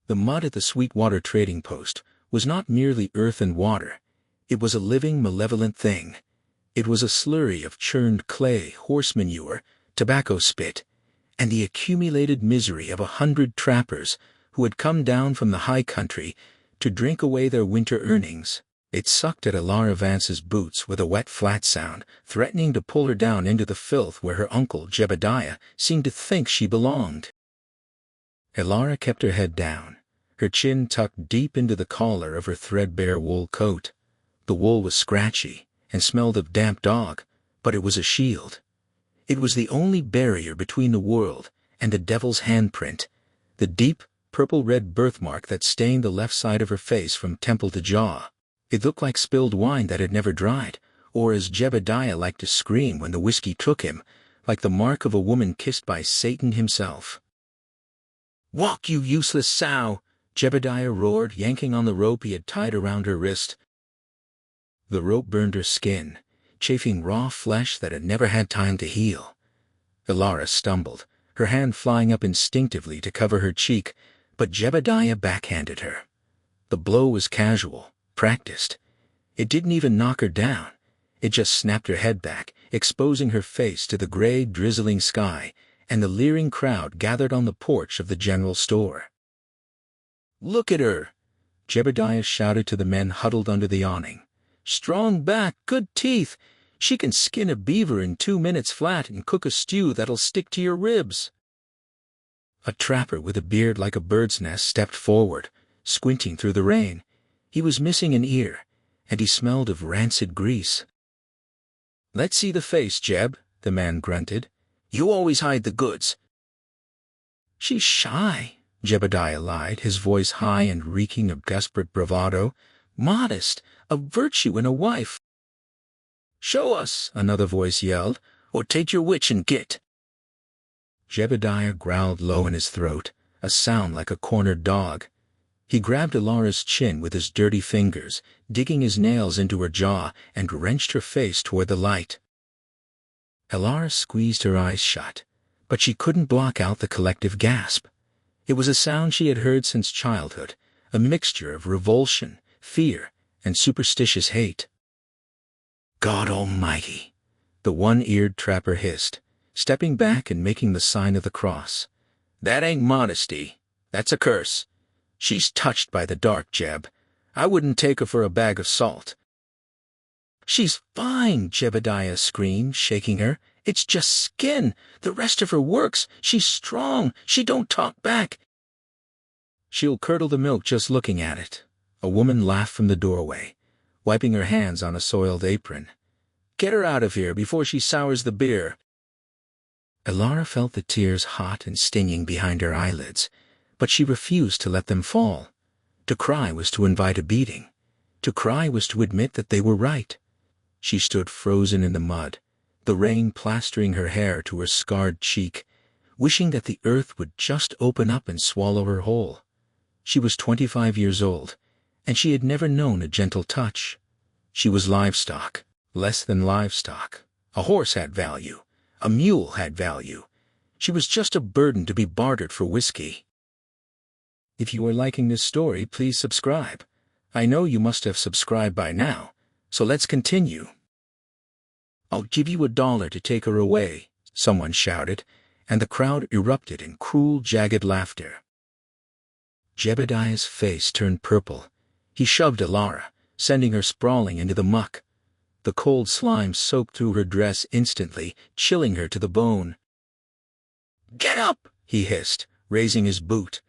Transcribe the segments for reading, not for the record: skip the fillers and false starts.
The mud at the Sweetwater trading post was not merely earth and water. It was a living, malevolent thing. It was a slurry of churned clay, horse manure, tobacco spit, and the accumulated misery of 100 trappers who had come down from the high country to drink away their winter earnings. It sucked at Elara Vance's boots with a wet flat sound, threatening to pull her down into the filth where her uncle Jebediah seemed to think she belonged. Elara kept her head down, her chin tucked deep into the collar of her threadbare wool coat. The wool was scratchy and smelled of damp dog, but it was a shield. It was the only barrier between the world and the devil's handprint, the deep, purple-red birthmark that stained the left side of her face from temple to jaw. It looked like spilled wine that had never dried, or as Jebediah liked to scream when the whiskey took him, like the mark of a woman kissed by Satan himself. "Walk, you useless sow!" Jebediah roared, yanking on the rope he had tied around her wrist. The rope burned her skin, chafing raw flesh that had never had time to heal. Elara stumbled, her hand flying up instinctively to cover her cheek, but Jebediah backhanded her. The blow was casual, practiced. It didn't even knock her down. It just snapped her head back, exposing her face to the gray, drizzling sky and the leering crowd gathered on the porch of the general store. "Look at her!" Jebediah shouted to the men huddled under the awning. "Strong back, good teeth. She can skin a beaver in 2 minutes flat and cook a stew that'll stick to your ribs." A trapper with a beard like a bird's nest stepped forward, squinting through the rain. He was missing an ear, and he smelled of rancid grease. "Let's see the face, Jeb," the man grunted. "You always hide the goods." "She's shy," Jebediah lied, his voice high and reeking of desperate bravado. "Modest, a virtue in a wife." "Show us," another voice yelled, "or take your witch and git." Jebediah growled low in his throat, a sound like a cornered dog. He grabbed Elara's chin with his dirty fingers, digging his nails into her jaw, and wrenched her face toward the light. Elara squeezed her eyes shut, but she couldn't block out the collective gasp. It was a sound she had heard since childhood, a mixture of revulsion, fear, and superstitious hate. "God Almighty," the one-eared trapper hissed, stepping back and making the sign of the cross. "That ain't modesty. That's a curse. She's touched by the dark, Jeb. I wouldn't take her for a bag of salt." "She's fine," Jebediah screamed, shaking her. "It's just skin. The rest of her works. She's strong. She don't talk back." "She'll curdle the milk just looking at it." A woman laughed from the doorway, wiping her hands on a soiled apron. "Get her out of here before she sours the beer." Elara felt the tears hot and stinging behind her eyelids, but she refused to let them fall. To cry was to invite a beating. To cry was to admit that they were right. She stood frozen in the mud, the rain plastering her hair to her scarred cheek, wishing that the earth would just open up and swallow her whole. She was 25 years old, and she had never known a gentle touch. She was livestock, less than livestock. A horse had value. A mule had value. She was just a burden to be bartered for whiskey. If you are liking this story, please subscribe. I know you must have subscribed by now, so let's continue. "I'll give you $1 to take her away," someone shouted, and the crowd erupted in cruel, jagged laughter. Jebediah's face turned purple. He shoved Elara, sending her sprawling into the muck. The cold slime soaked through her dress instantly, chilling her to the bone. "Get up!" he hissed, raising his boot.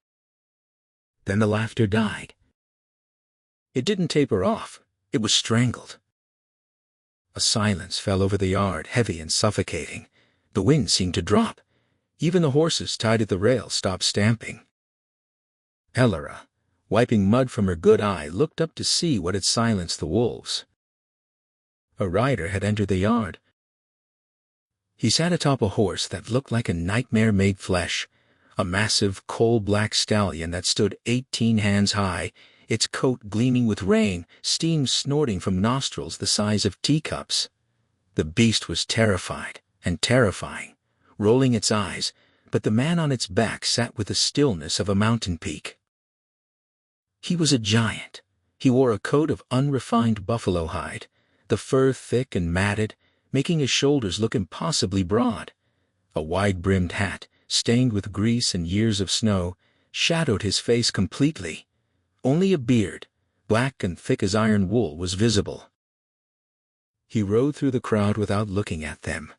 Then the laughter died. It didn't taper off. It was strangled. A silence fell over the yard, heavy and suffocating. The wind seemed to drop. Even the horses tied at the rail stopped stamping. Elara, wiping mud from her good eye, looked up to see what had silenced the wolves. A rider had entered the yard. He sat atop a horse that looked like a nightmare made flesh, a massive, coal-black stallion that stood 18 hands high, its coat gleaming with rain, steam snorting from nostrils the size of teacups. The beast was terrified and terrifying, rolling its eyes, but the man on its back sat with the stillness of a mountain peak. He was a giant. He wore a coat of unrefined buffalo hide, the fur thick and matted, making his shoulders look impossibly broad. A wide-brimmed hat, stained with grease and years of snow, shadowed his face completely. Only a beard, black and thick as iron wool, was visible. He rode through the crowd without looking at them.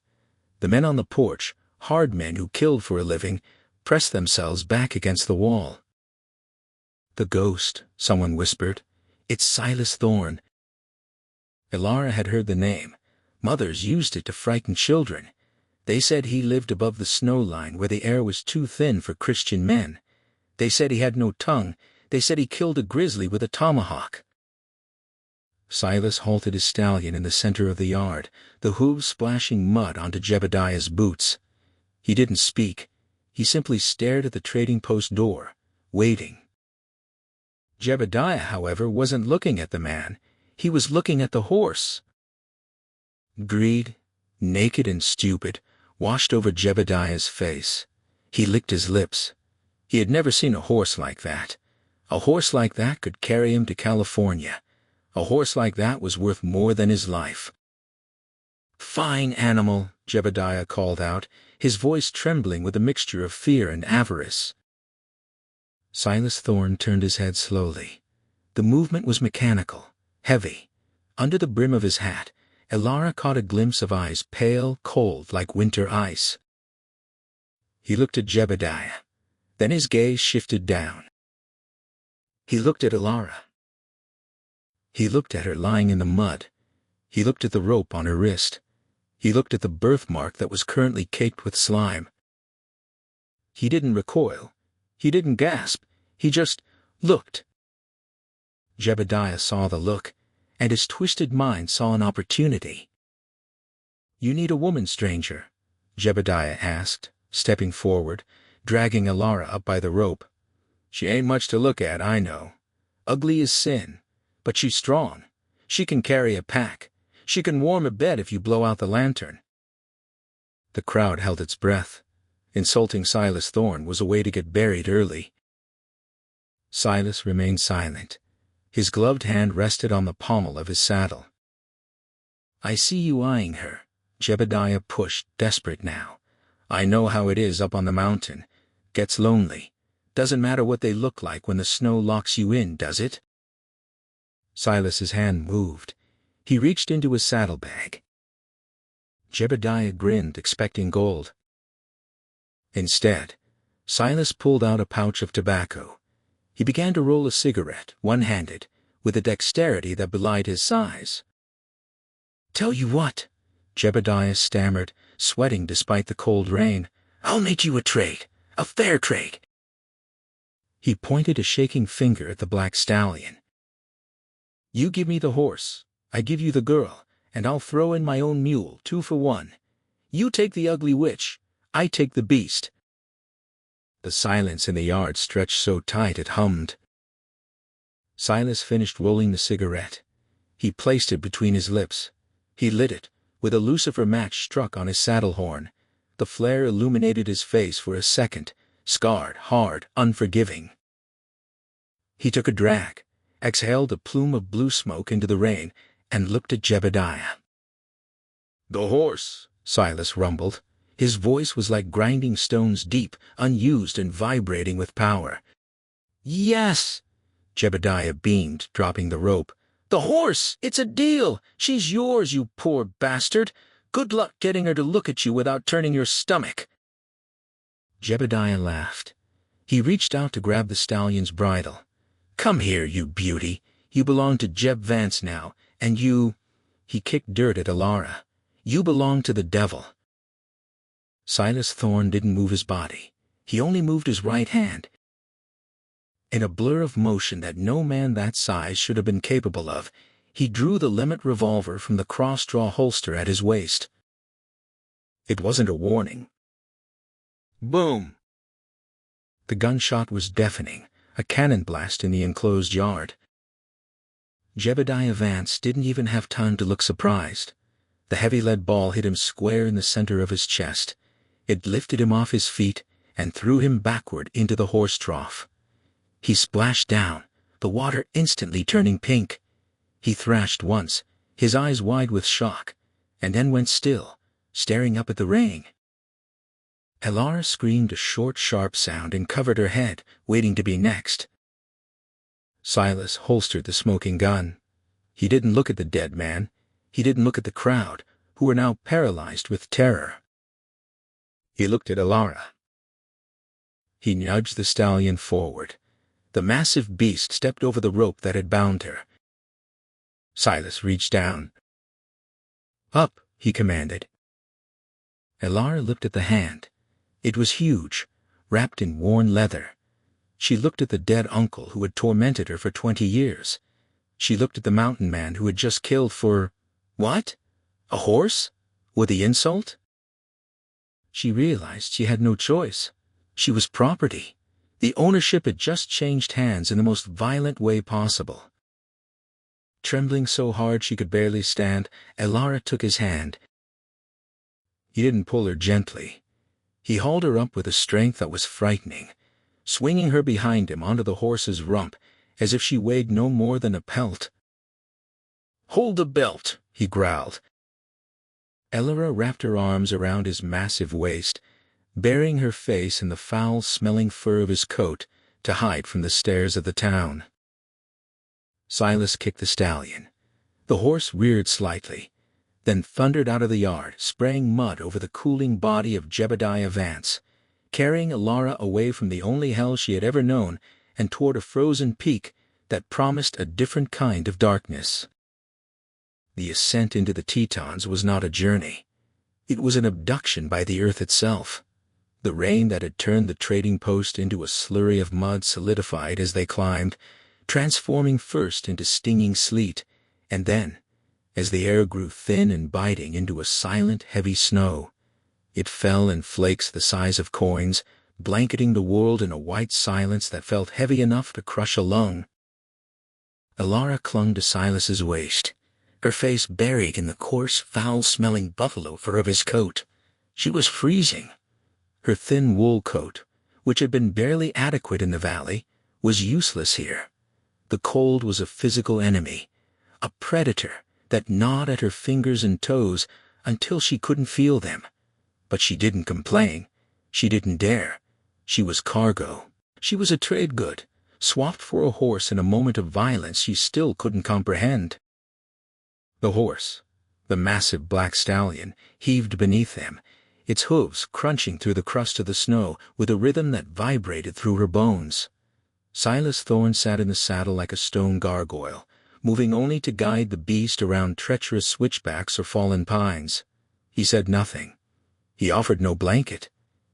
The men on the porch, hard men who killed for a living, pressed themselves back against the wall. "The ghost," someone whispered. "It's Silas Thorne." Elara had heard the name. Mothers used it to frighten children. They said he lived above the snow line where the air was too thin for Christian men. They said he had no tongue. They said he killed a grizzly with a tomahawk. Silas halted his stallion in the center of the yard, the hooves splashing mud onto Jebediah's boots. He didn't speak. He simply stared at the trading post door, waiting. Jebediah, however, wasn't looking at the man. He was looking at the horse. Greed, naked and stupid, washed over Jebediah's face. He licked his lips. He had never seen a horse like that. A horse like that could carry him to California. A horse like that was worth more than his life. "Fine animal," Jebediah called out, his voice trembling with a mixture of fear and avarice. Silas Thorne turned his head slowly. The movement was mechanical, heavy. Under the brim of his hat, Elara caught a glimpse of eyes pale, cold like winter ice. He looked at Jebediah. Then his gaze shifted down. He looked at Elara. He looked at her lying in the mud. He looked at the rope on her wrist. He looked at the birthmark that was currently caked with slime. He didn't recoil. He didn't gasp. He just looked. Jebediah saw the look, and his twisted mind saw an opportunity. "You need a woman, stranger?" Jebediah asked, stepping forward, dragging Elara up by the rope. "She ain't much to look at, I know. Ugly as sin. But she's strong. She can carry a pack. She can warm a bed if you blow out the lantern." The crowd held its breath. Insulting Silas Thorne was a way to get buried early. Silas remained silent. His gloved hand rested on the pommel of his saddle. "I see you eyeing her," Jebediah pushed, desperate now. "I know how it is up on the mountain. Gets lonely. Doesn't matter what they look like when the snow locks you in, does it?" Silas's hand moved. He reached into his saddlebag. Jebediah grinned, expecting gold. Instead, Silas pulled out a pouch of tobacco. He began to roll a cigarette, one-handed, with a dexterity that belied his size. "Tell you what," Jebediah stammered, sweating despite the cold rain, "I'll make you a trade, a fair trade." He pointed a shaking finger at the black stallion. "You give me the horse, I give you the girl, and I'll throw in my own mule, 2 for 1. You take the ugly witch, I take the beast." The silence in the yard stretched so tight it hummed. Silas finished rolling the cigarette. He placed it between his lips. He lit it, with a lucifer match struck on his saddle horn. The flare illuminated his face for a second, scarred, hard, unforgiving. He took a drag, exhaled a plume of blue smoke into the rain, and looked at Jebediah. "The horse," Silas rumbled. His voice was like grinding stones deep, unused and vibrating with power. "Yes!" Jebediah beamed, dropping the rope. "The horse! It's a deal! She's yours, you poor bastard! Good luck getting her to look at you without turning your stomach." Jebediah laughed. He reached out to grab the stallion's bridle. "Come here, you beauty. You belong to Jeb Vance now, and you—" He kicked dirt at Elara. "You belong to the devil." Silas Thorne didn't move his body. He only moved his right hand. In a blur of motion that no man that size should have been capable of, he drew the Lemmet revolver from the cross-draw holster at his waist. It wasn't a warning. Boom! The gunshot was deafening, a cannon blast in the enclosed yard. Jebediah Vance didn't even have time to look surprised. The heavy lead ball hit him square in the center of his chest. It lifted him off his feet and threw him backward into the horse trough. He splashed down, the water instantly turning pink. He thrashed once, his eyes wide with shock, and then went still, staring up at the rain. Elara screamed a short, sharp sound and covered her head, waiting to be next. Silas holstered the smoking gun. He didn't look at the dead man. He didn't look at the crowd, who were now paralyzed with terror. He looked at Elara. He nudged the stallion forward. The massive beast stepped over the rope that had bound her. Silas reached down. "Up," he commanded. Elara looked at the hand. It was huge, wrapped in worn leather. She looked at the dead uncle who had tormented her for 20 years. She looked at the mountain man who had just killed for... what? A horse? With the insult? She realized she had no choice. She was property. The ownership had just changed hands in the most violent way possible. Trembling so hard she could barely stand, Elara took his hand. He didn't pull her gently. He hauled her up with a strength that was frightening, swinging her behind him onto the horse's rump as if she weighed no more than a pelt. "Hold the belt," he growled. Elara wrapped her arms around his massive waist, burying her face in the foul-smelling fur of his coat to hide from the stares of the town. Silas kicked the stallion. The horse reared slightly, then thundered out of the yard, spraying mud over the cooling body of Jebediah Vance, carrying Elara away from the only hell she had ever known and toward a frozen peak that promised a different kind of darkness. The ascent into the Tetons was not a journey. It was an abduction by the earth itself. The rain that had turned the trading post into a slurry of mud solidified as they climbed, transforming first into stinging sleet, and then, as the air grew thin and biting, into a silent, heavy snow. It fell in flakes the size of coins, blanketing the world in a white silence that felt heavy enough to crush a lung. Elara clung to Silas's waist, her face buried in the coarse, foul-smelling buffalo fur of his coat. She was freezing. Her thin wool coat, which had been barely adequate in the valley, was useless here. The cold was a physical enemy, a predator that gnawed at her fingers and toes until she couldn't feel them. But she didn't complain. She didn't dare. She was cargo. She was a trade good, swapped for a horse in a moment of violence she still couldn't comprehend. The horse, the massive black stallion, heaved beneath them, its hooves crunching through the crust of the snow with a rhythm that vibrated through her bones. Silas Thorne sat in the saddle like a stone gargoyle, moving only to guide the beast around treacherous switchbacks or fallen pines. He said nothing. He offered no blanket.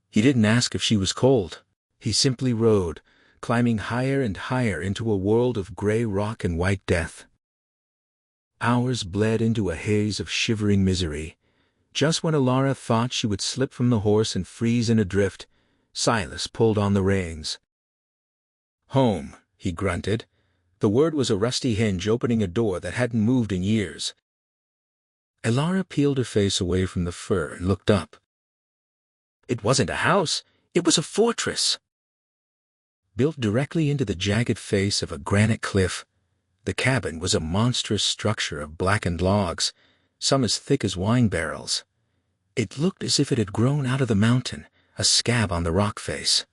He didn't ask if she was cold. He simply rode, climbing higher and higher into a world of gray rock and white death. Hours bled into a haze of shivering misery. Just when Elara thought she would slip from the horse and freeze in a drift, Silas pulled on the reins. "Home," he grunted. The word was a rusty hinge opening a door that hadn't moved in years. Elara peeled her face away from the fur and looked up. It wasn't a house, it was a fortress. Built directly into the jagged face of a granite cliff, the cabin was a monstrous structure of blackened logs, some as thick as wine barrels. It looked as if it had grown out of the mountain, a scab on the rock face.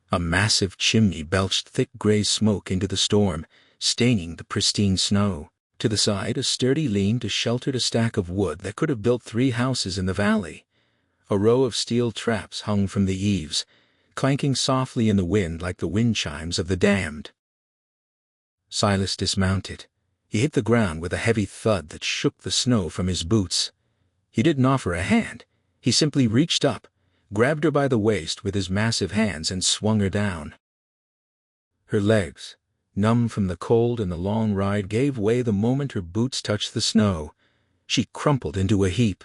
A massive chimney belched thick gray smoke into the storm, staining the pristine snow. To the side, a sturdy lean sheltered a stack of wood that could have built 3 houses in the valley. A row of steel traps hung from the eaves, clanking softly in the wind like the wind chimes of the damned. Silas dismounted. He hit the ground with a heavy thud that shook the snow from his boots. He didn't offer a hand. He simply reached up, grabbed her by the waist with his massive hands and swung her down. Her legs, numb from the cold and the long ride, gave way the moment her boots touched the snow. She crumpled into a heap.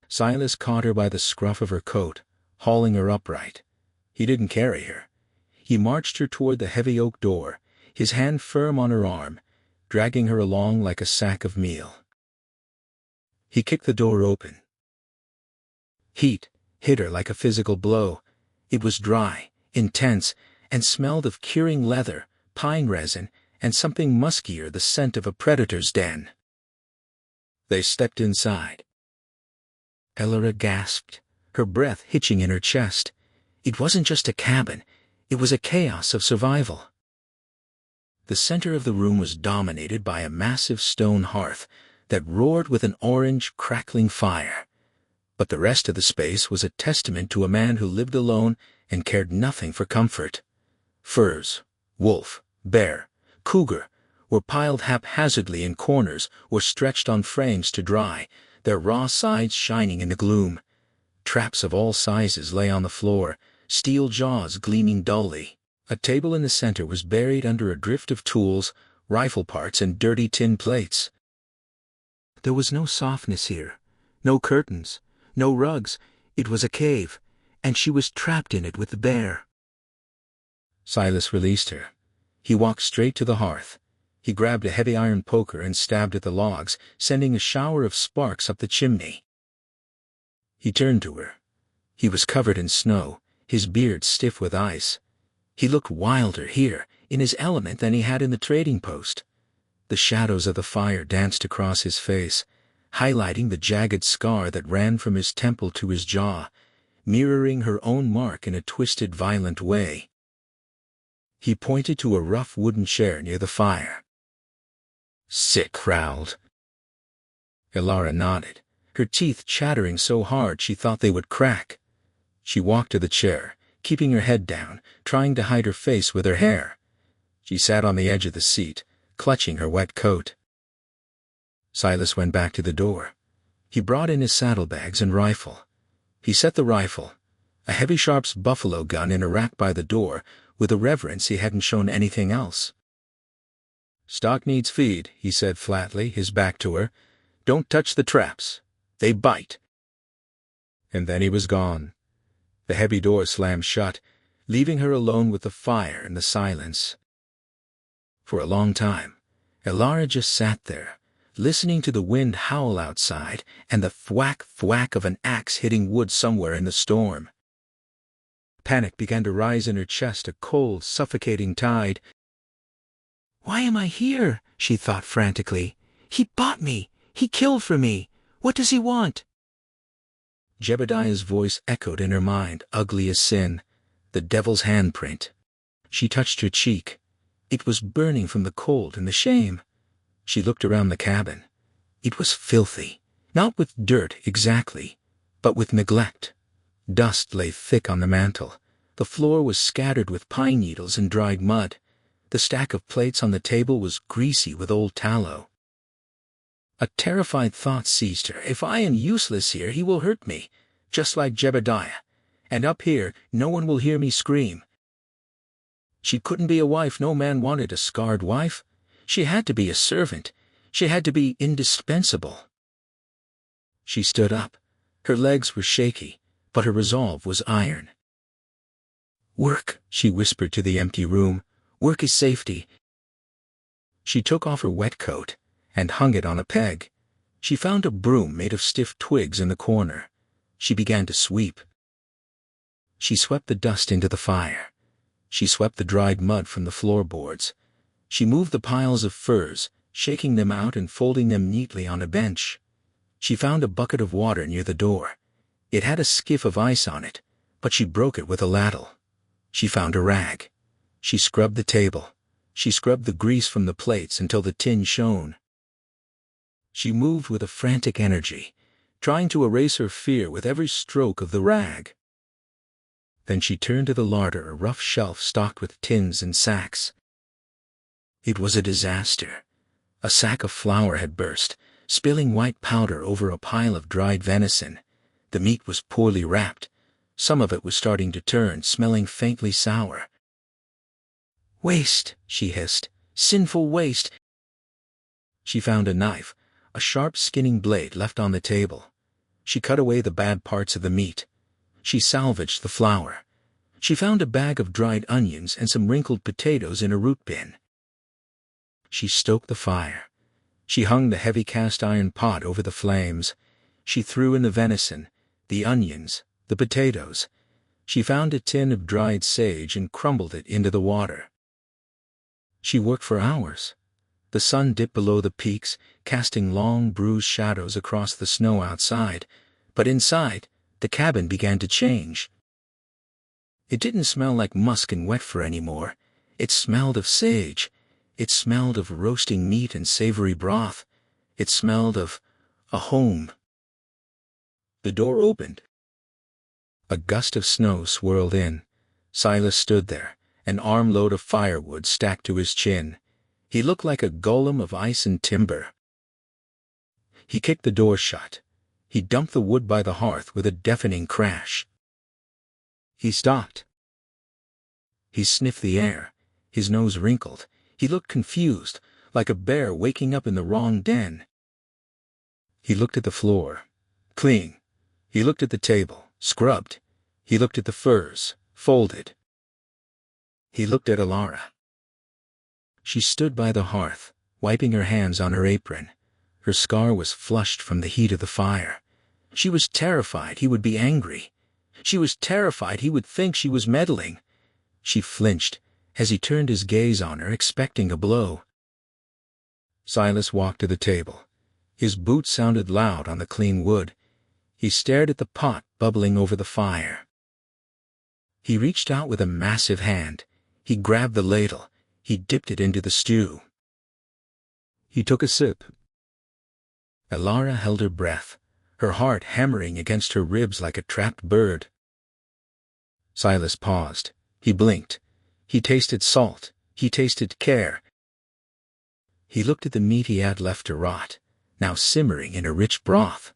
Silas caught her by the scruff of her coat, hauling her upright. He didn't carry her. He marched her toward the heavy oak door, his hand firm on her arm, dragging her along like a sack of meal. He kicked the door open. Heat hit her like a physical blow. It was dry, intense, and smelled of curing leather, pine resin, and something muskier, the scent of a predator's den. They stepped inside. Elora gasped, her breath hitching in her chest. It wasn't just a cabin, it was a chaos of survival. The center of the room was dominated by a massive stone hearth that roared with an orange, crackling fire. But the rest of the space was a testament to a man who lived alone and cared nothing for comfort. Furs, wolf, bear, cougar, were piled haphazardly in corners or stretched on frames to dry, their raw sides shining in the gloom. Traps of all sizes lay on the floor, steel jaws gleaming dully. A table in the center was buried under a drift of tools, rifle parts, and dirty tin plates. There was no softness here, no curtains, no rugs. It was a cave, and she was trapped in it with the bear. Silas released her. He walked straight to the hearth. He grabbed a heavy iron poker and stabbed at the logs, sending a shower of sparks up the chimney. He turned to her. He was covered in snow, his beard stiff with ice. He looked wilder here, in his element, than he had in the trading post. The shadows of the fire danced across his face, highlighting the jagged scar that ran from his temple to his jaw, mirroring her own mark in a twisted, violent way. He pointed to a rough wooden chair near the fire. "Sit," growled. Elora nodded, her teeth chattering so hard she thought they would crack. She walked to the chair, keeping her head down, trying to hide her face with her hair. She sat on the edge of the seat, clutching her wet coat. Silas went back to the door. He brought in his saddlebags and rifle. He set the rifle, a heavy Sharps buffalo gun, in a rack by the door, with a reverence he hadn't shown anything else. "Stock needs feed," he said flatly, his back to her. "Don't touch the traps. They bite." And then he was gone. The heavy door slammed shut, leaving her alone with the fire and the silence. For a long time, Elora just sat there, listening to the wind howl outside and the thwack-thwack of an axe hitting wood somewhere in the storm. Panic began to rise in her chest, a cold, suffocating tide. "Why am I here?" she thought frantically. "He bought me. He killed for me. What does he want?" Jebediah's voice echoed in her mind, ugly as sin, the devil's handprint. She touched her cheek. It was burning from the cold and the shame. She looked around the cabin. It was filthy, not with dirt exactly, but with neglect. Dust lay thick on the mantel. The floor was scattered with pine needles and dried mud. The stack of plates on the table was greasy with old tallow. A terrified thought seized her. If I am useless here, he will hurt me, just like Jebediah. And up here, no one will hear me scream. She couldn't be a wife. No man wanted a scarred wife. She had to be a servant. She had to be indispensable. She stood up. Her legs were shaky, but her resolve was iron. "Work," she whispered to the empty room. "Work is safety." She took off her wet coat and hung it on a peg. She found a broom made of stiff twigs in the corner. She began to sweep. She swept the dust into the fire. She swept the dried mud from the floorboards. She moved the piles of furs, shaking them out and folding them neatly on a bench. She found a bucket of water near the door. It had a skiff of ice on it, but she broke it with a ladle. She found a rag. She scrubbed the table. She scrubbed the grease from the plates until the tin shone. She moved with a frantic energy, trying to erase her fear with every stroke of the rag. Then she turned to the larder, a rough shelf stocked with tins and sacks. It was a disaster. A sack of flour had burst, spilling white powder over a pile of dried venison. The meat was poorly wrapped. Some of it was starting to turn, smelling faintly sour. "Waste," she hissed. "Sinful waste." She found a knife, a sharp skinning blade left on the table. She cut away the bad parts of the meat. She salvaged the flour. She found a bag of dried onions and some wrinkled potatoes in a root bin. She stoked the fire. She hung the heavy cast-iron pot over the flames. She threw in the venison, the onions, the potatoes. She found a tin of dried sage and crumbled it into the water. She worked for hours. The sun dipped below the peaks, casting long, bruised shadows across the snow outside, but inside, the cabin began to change. It didn't smell like musk and wet fur anymore. It smelled of sage. It smelled of roasting meat and savory broth. It smelled of a home. The door opened. A gust of snow swirled in. Silas stood there, an armload of firewood stacked to his chin. He looked like a golem of ice and timber. He kicked the door shut. He dumped the wood by the hearth with a deafening crash. He stopped. He sniffed the air. His nose wrinkled. He looked confused, like a bear waking up in the wrong den. He looked at the floor. Clean. He looked at the table. Scrubbed. He looked at the furs. Folded. He looked at Alara. She stood by the hearth, wiping her hands on her apron. Her scar was flushed from the heat of the fire. She was terrified he would be angry. She was terrified he would think she was meddling. She flinched as he turned his gaze on her, expecting a blow. Silas walked to the table. His boots sounded loud on the clean wood. He stared at the pot bubbling over the fire. He reached out with a massive hand. He grabbed the ladle. He dipped it into the stew. He took a sip. Alara held her breath, her heart hammering against her ribs like a trapped bird. Silas paused. He blinked. He tasted salt. He tasted care. He looked at the meat he had left to rot, now simmering in a rich broth.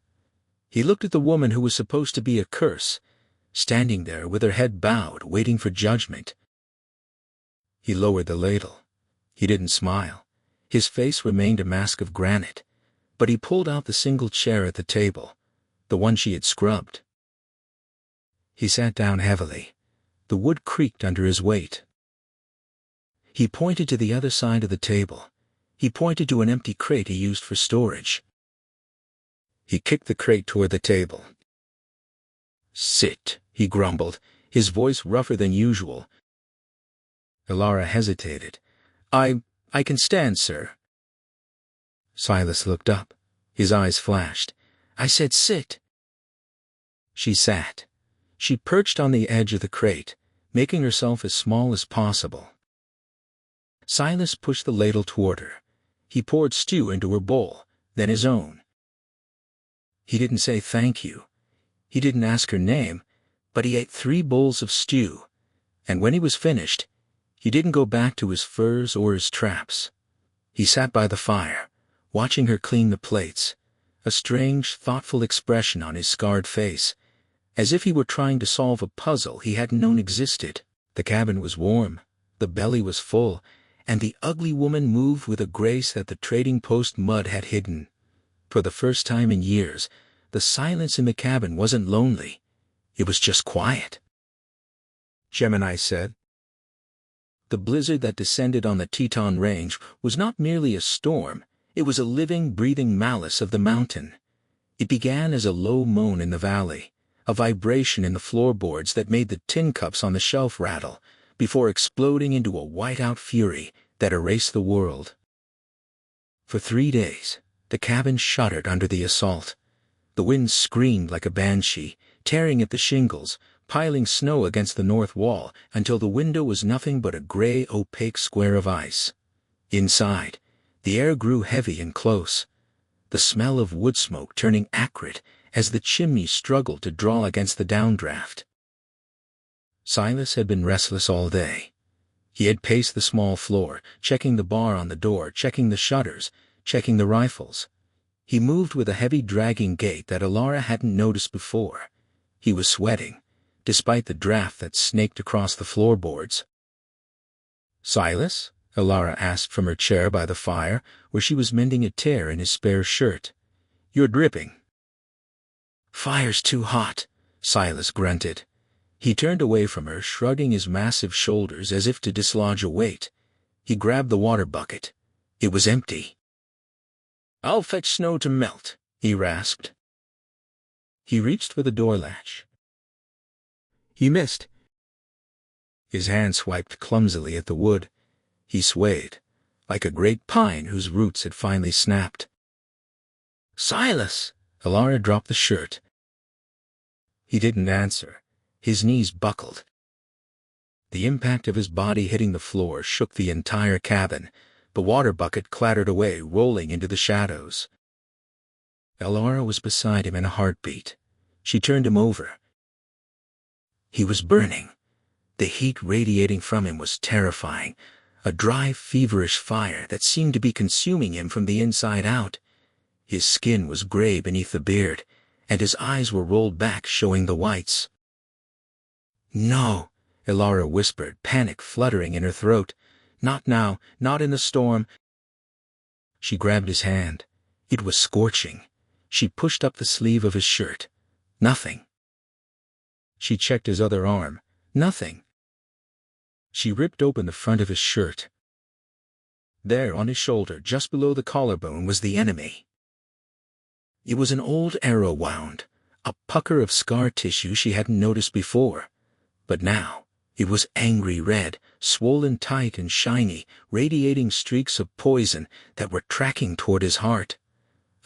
He looked at the woman who was supposed to be a curse, standing there with her head bowed, waiting for judgment. He lowered the ladle. He didn't smile. His face remained a mask of granite, but he pulled out the single chair at the table, the one she had scrubbed. He sat down heavily. The wood creaked under his weight. He pointed to the other side of the table. He pointed to an empty crate he used for storage. He kicked the crate toward the table. "Sit," he grumbled, his voice rougher than usual. Alara hesitated. I can stand, sir." Silas looked up. His eyes flashed. "I said sit." She sat. She perched on the edge of the crate, making herself as small as possible. Silas pushed the ladle toward her. He poured stew into her bowl, then his own. He didn't say thank you. He didn't ask her name, but he ate 3 bowls of stew, and when he was finished, he didn't go back to his furs or his traps. He sat by the fire, watching her clean the plates, a strange, thoughtful expression on his scarred face, as if he were trying to solve a puzzle he hadn't known existed. The cabin was warm, the belly was full, and the ugly woman moved with a grace that the trading post mud had hidden. For the first time in years, the silence in the cabin wasn't lonely. It was just quiet. Gemini said. The blizzard that descended on the Teton Range was not merely a storm, it was a living, breathing malice of the mountain. It began as a low moan in the valley, a vibration in the floorboards that made the tin cups on the shelf rattle, before exploding into a white-out fury that erased the world. For 3 days, the cabin shuddered under the assault. The wind screamed like a banshee, tearing at the shingles, piling snow against the north wall until the window was nothing but a gray, opaque square of ice. Inside, the air grew heavy and close, the smell of wood smoke turning acrid as the chimney struggled to draw against the downdraft. Silas had been restless all day. He had paced the small floor, checking the bar on the door, checking the shutters, checking the rifles. He moved with a heavy dragging gait that Alara hadn't noticed before. He was sweating, despite the draft that snaked across the floorboards. "Silas?" Alara asked from her chair by the fire, where she was mending a tear in his spare shirt. "You're dripping." "Fire's too hot," Silas grunted. He turned away from her, shrugging his massive shoulders as if to dislodge a weight. He grabbed the water bucket. It was empty. "I'll fetch snow to melt," he rasped. He reached for the door latch. He missed. His hand swiped clumsily at the wood. He swayed, like a great pine whose roots had finally snapped. "Silas!" Elara dropped the shirt. He didn't answer. His knees buckled. The impact of his body hitting the floor shook the entire cabin. The water bucket clattered away, rolling into the shadows. Elara was beside him in a heartbeat. She turned him over. He was burning. The heat radiating from him was terrifying, a dry, feverish fire that seemed to be consuming him from the inside out. His skin was gray beneath the beard, and his eyes were rolled back, showing the whites. "No," Elara whispered, panic fluttering in her throat. "Not now, not in the storm." She grabbed his hand. It was scorching. She pushed up the sleeve of his shirt. Nothing. She checked his other arm. Nothing. She ripped open the front of his shirt. There, on his shoulder, just below the collarbone, was the enemy. It was an old arrow wound, a pucker of scar tissue she hadn't noticed before. But now, it was angry red, swollen tight and shiny, radiating streaks of poison that were tracking toward his heart.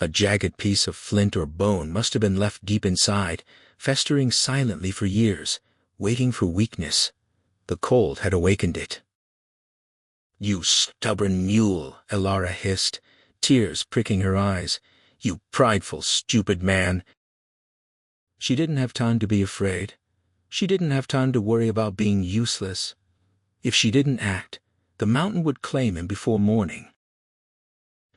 A jagged piece of flint or bone must have been left deep inside, festering silently for years, waiting for weakness. The cold had awakened it. "You stubborn mule," Elara hissed, tears pricking her eyes. "You prideful, stupid man." She didn't have time to be afraid. She didn't have time to worry about being useless. If she didn't act, the mountain would claim him before morning.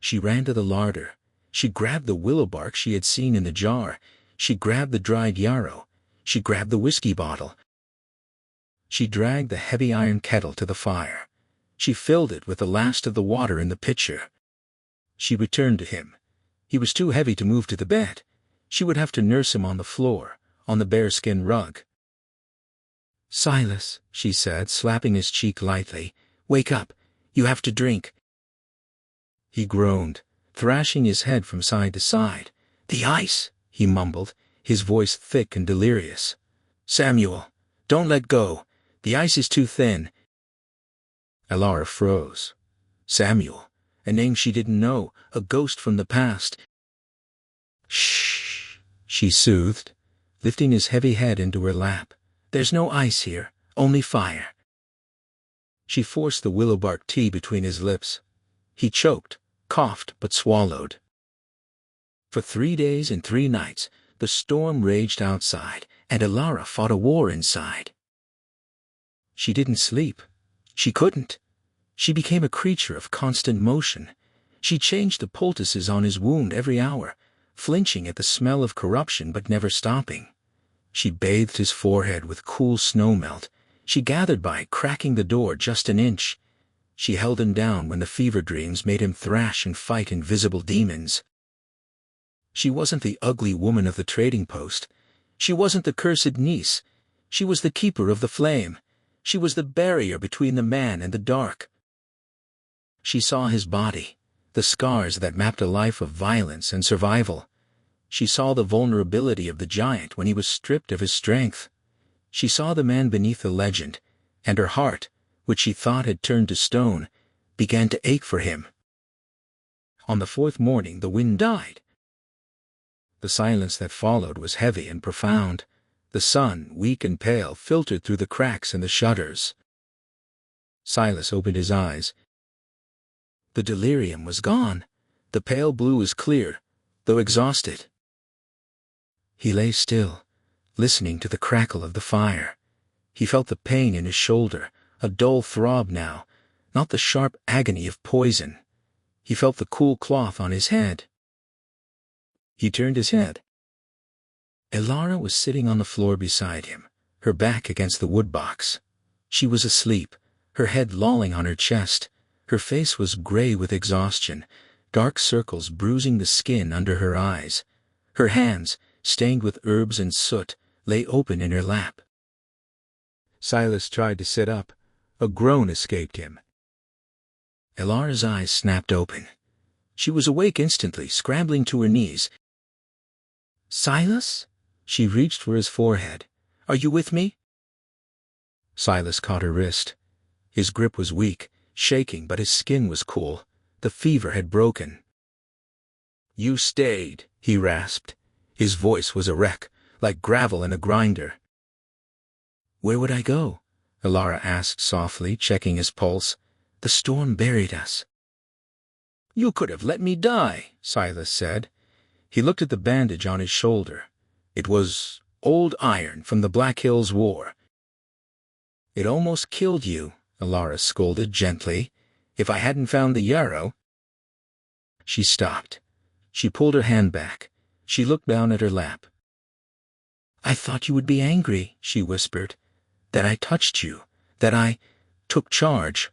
She ran to the larder. She grabbed the willow bark she had seen in the jar. She grabbed the dried yarrow. She grabbed the whiskey bottle. She dragged the heavy iron kettle to the fire. She filled it with the last of the water in the pitcher. She returned to him. He was too heavy to move to the bed. She would have to nurse him on the floor, on the bearskin rug. "Silas," she said, slapping his cheek lightly, "wake up. You have to drink." He groaned, thrashing his head from side to side. "The ice," he mumbled, his voice thick and delirious. "Samuel, don't let go. The ice is too thin." Elara froze. Samuel, a name she didn't know, a ghost from the past. "Shh," she soothed, lifting his heavy head into her lap. "There's no ice here, only fire." She forced the willow bark tea between his lips. He choked, coughed, but swallowed. For 3 days and 3 nights, the storm raged outside, and Elara fought a war inside. She didn't sleep. She couldn't. She became a creature of constant motion. She changed the poultices on his wound every hour, flinching at the smell of corruption but never stopping. She bathed his forehead with cool snowmelt. She gathered by, cracking the door just an inch. She held him down when the fever dreams made him thrash and fight invisible demons. She wasn't the ugly woman of the trading post. She wasn't the cursed niece. She was the keeper of the flame. She was the barrier between the man and the dark. She saw his body, the scars that mapped a life of violence and survival. She saw the vulnerability of the giant when he was stripped of his strength. She saw the man beneath the legend, and her heart, which she thought had turned to stone, began to ache for him. On the 4th morning the wind died. The silence that followed was heavy and profound. The sun, weak and pale, filtered through the cracks in the shutters. Silas opened his eyes. The delirium was gone. The pale blue was clear, though exhausted. He lay still, listening to the crackle of the fire. He felt the pain in his shoulder, a dull throb now, not the sharp agony of poison. He felt the cool cloth on his head. He turned his head. Elara was sitting on the floor beside him, her back against the woodbox. She was asleep, her head lolling on her chest. Her face was gray with exhaustion, dark circles bruising the skin under her eyes. Her hands, stained with herbs and soot, lay open in her lap. Silas tried to sit up. A groan escaped him. Elara's eyes snapped open. She was awake instantly, scrambling to her knees. "Silas?" She reached for his forehead. "Are you with me?" Silas caught her wrist. His grip was weak. shaking, but his skin was cool. The fever had broken. "You stayed," he rasped. His voice was a wreck, like gravel in a grinder. "Where would I go?" Alara asked softly, checking his pulse. "The storm buried us." "You could have let me die," Silas said. He looked at the bandage on his shoulder. It was old iron from the Black Hills War. "It almost killed you," Alara scolded gently. "If I hadn't found the yarrow—" She stopped. She pulled her hand back. She looked down at her lap. "I thought you would be angry," she whispered. "That I touched you. That I took charge."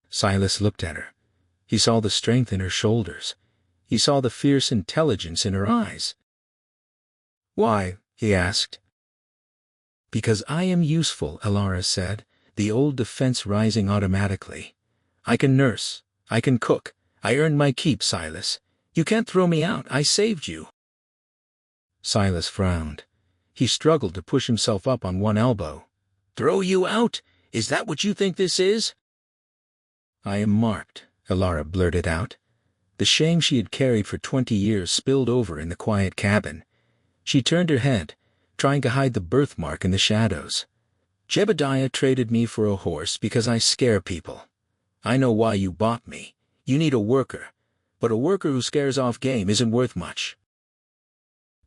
Silas looked at her. He saw the strength in her shoulders. He saw the fierce intelligence in her eyes. "Why?" he asked. "Because I am useful," Alara said, the old defense rising automatically. "I can nurse. I can cook. I earned my keep, Silas. You can't throw me out. I saved you." Silas frowned. He struggled to push himself up on one elbow. "Throw you out? Is that what you think this is?" "I am marked," Alara blurted out. The shame she had carried for 20 years spilled over in the quiet cabin. She turned her head, trying to hide the birthmark in the shadows. "Jebediah traded me for a horse because I scare people. I know why you bought me. You need a worker. But a worker who scares off game isn't worth much."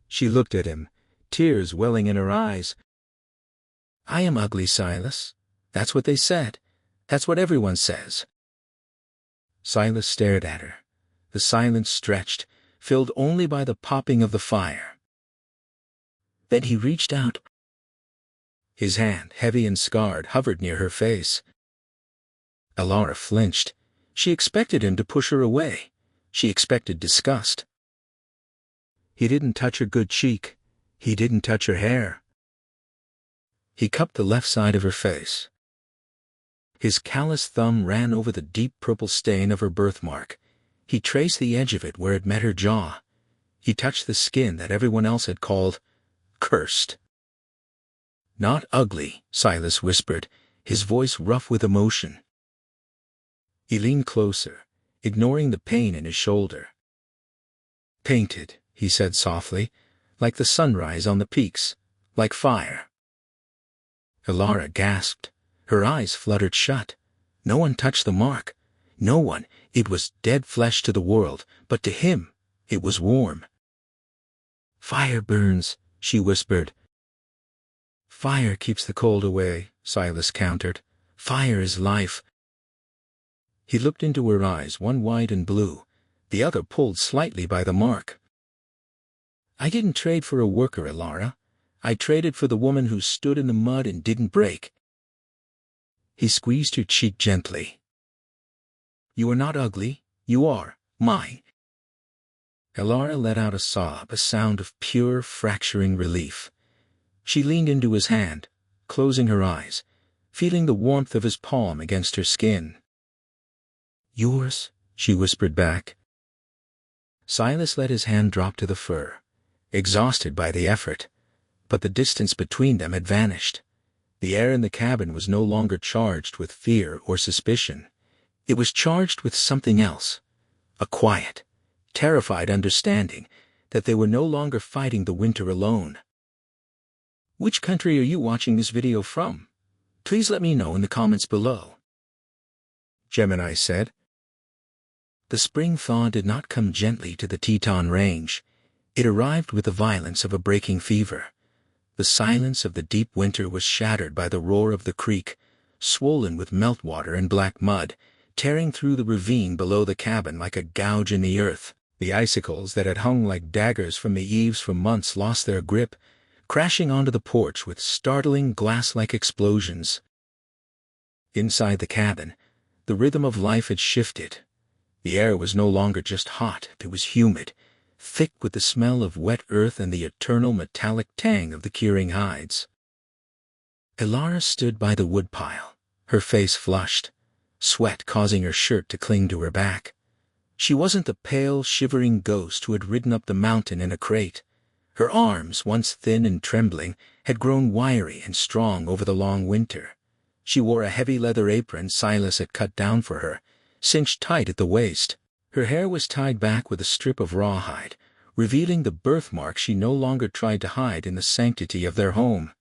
She looked at him, tears welling in her eyes. "I am ugly, Silas. That's what they said. That's what everyone says." Silas stared at her. The silence stretched, filled only by the popping of the fire. Then he reached out. His hand, heavy and scarred, hovered near her face. Alara flinched. She expected him to push her away. She expected disgust. He didn't touch her good cheek. He didn't touch her hair. He cupped the left side of her face. His callous thumb ran over the deep purple stain of her birthmark. He traced the edge of it where it met her jaw. He touched the skin that everyone else had called cursed. "Not ugly," Silas whispered, his voice rough with emotion. He leaned closer, ignoring the pain in his shoulder. "Painted," he said softly, "like the sunrise on the peaks, like fire." Alara gasped. Her eyes fluttered shut. No one touched the mark. No one. It was dead flesh to the world, but to him, it was warm. "Fire burns," she whispered. "Fire keeps the cold away," Silas countered. "Fire is life." He looked into her eyes, one wide and blue, the other pulled slightly by the mark. "I didn't trade for a worker, Alara. I traded for the woman who stood in the mud and didn't break." He squeezed her cheek gently. "You are not ugly. You are mine." Alara let out a sob, a sound of pure, fracturing relief. She leaned into his hand, closing her eyes, feeling the warmth of his palm against her skin. "Yours," she whispered back. Silas let his hand drop to the fur, exhausted by the effort, but the distance between them had vanished. The air in the cabin was no longer charged with fear or suspicion. It was charged with something else, a quiet, terrified understanding that they were no longer fighting the winter alone. "Which country are you watching this video from? Please let me know in the comments below," Gemini said. The spring thaw did not come gently to the Teton Range. It arrived with the violence of a breaking fever. The silence of the deep winter was shattered by the roar of the creek, swollen with meltwater and black mud, tearing through the ravine below the cabin like a gouge in the earth. The icicles that had hung like daggers from the eaves for months lost their grip, crashing onto the porch with startling glass-like explosions. Inside the cabin, the rhythm of life had shifted. The air was no longer just hot, it was humid, thick with the smell of wet earth and the eternal metallic tang of the curing hides. Alara stood by the woodpile, her face flushed, sweat causing her shirt to cling to her back. She wasn't the pale, shivering ghost who had ridden up the mountain in a crate. Her arms, once thin and trembling, had grown wiry and strong over the long winter. She wore a heavy leather apron Silas had cut down for her, cinched tight at the waist. Her hair was tied back with a strip of rawhide, revealing the birthmark she no longer tried to hide in the sanctity of their home.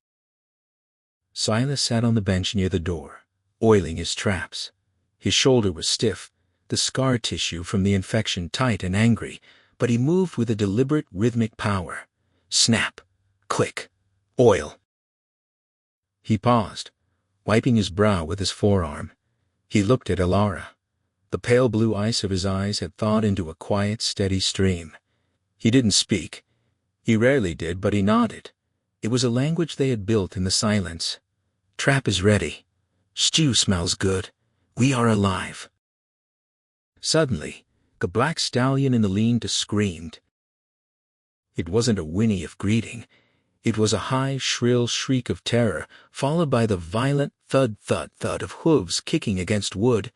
Silas sat on the bench near the door, oiling his traps. His shoulder was stiff, the scar tissue from the infection tight and angry, but he moved with a deliberate rhythmic power. Snap, click, oil. He paused, wiping his brow with his forearm. He looked at Alara. The pale blue ice of his eyes had thawed into a quiet, steady stream. He didn't speak. He rarely did, but he nodded. It was a language they had built in the silence. Trap is ready. Stew smells good. We are alive. Suddenly, the black stallion in the lean-to screamed. It wasn't a whinny of greeting. It was a high, shrill shriek of terror, followed by the violent thud, thud, thud of hooves kicking against wood.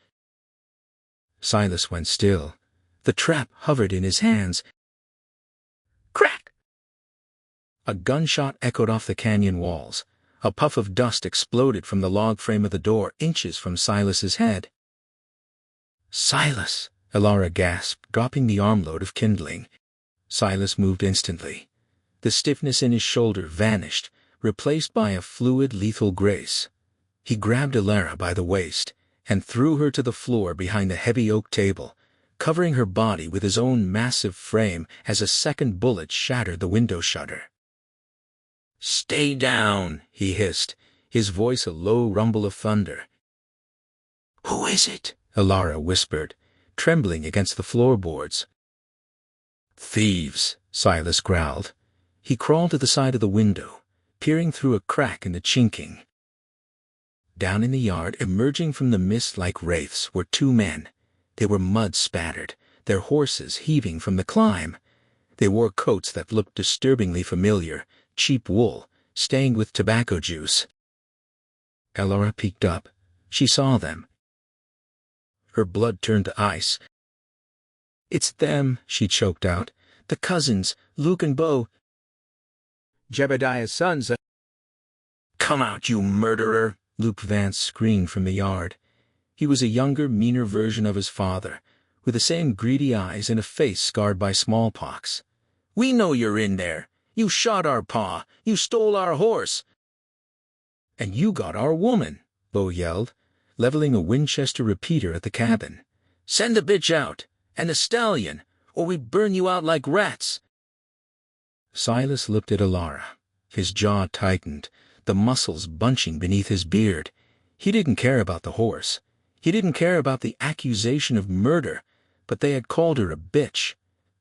Silas went still. The trap hovered in his hands. Crack! A gunshot echoed off the canyon walls. A puff of dust exploded from the log frame of the door, inches from Silas's head. Silas! Alara gasped, dropping the armload of kindling. Silas moved instantly. The stiffness in his shoulder vanished, replaced by a fluid, lethal grace. He grabbed Alara by the waist and threw her to the floor behind the heavy oak table, covering her body with his own massive frame as a second bullet shattered the window shutter. "Stay down," he hissed, his voice a low rumble of thunder. "Who is it?" Alara whispered, trembling against the floorboards. "Thieves," Silas growled. He crawled to the side of the window, peering through a crack in the chinking. Down in the yard, emerging from the mist like wraiths, were two men. They were mud-spattered, their horses heaving from the climb. They wore coats that looked disturbingly familiar, cheap wool, stained with tobacco juice. Alara peeked up. She saw them. Her blood turned to ice. "It's them," she choked out. "The cousins, Luke and Bo. Jebediah's sons." "Come out, you murderer!" Luke Vance screamed from the yard. He was a younger, meaner version of his father, with the same greedy eyes and a face scarred by smallpox. "We know you're in there. You shot our pa. You stole our horse. And you got our woman," Bo yelled, leveling a Winchester repeater at the cabin. "Send the bitch out, and the stallion, or we burn you out like rats." Silas looked at Alara. His jaw tightened, the muscles bunching beneath his beard. He didn't care about the horse. He didn't care about the accusation of murder, but they had called her a bitch.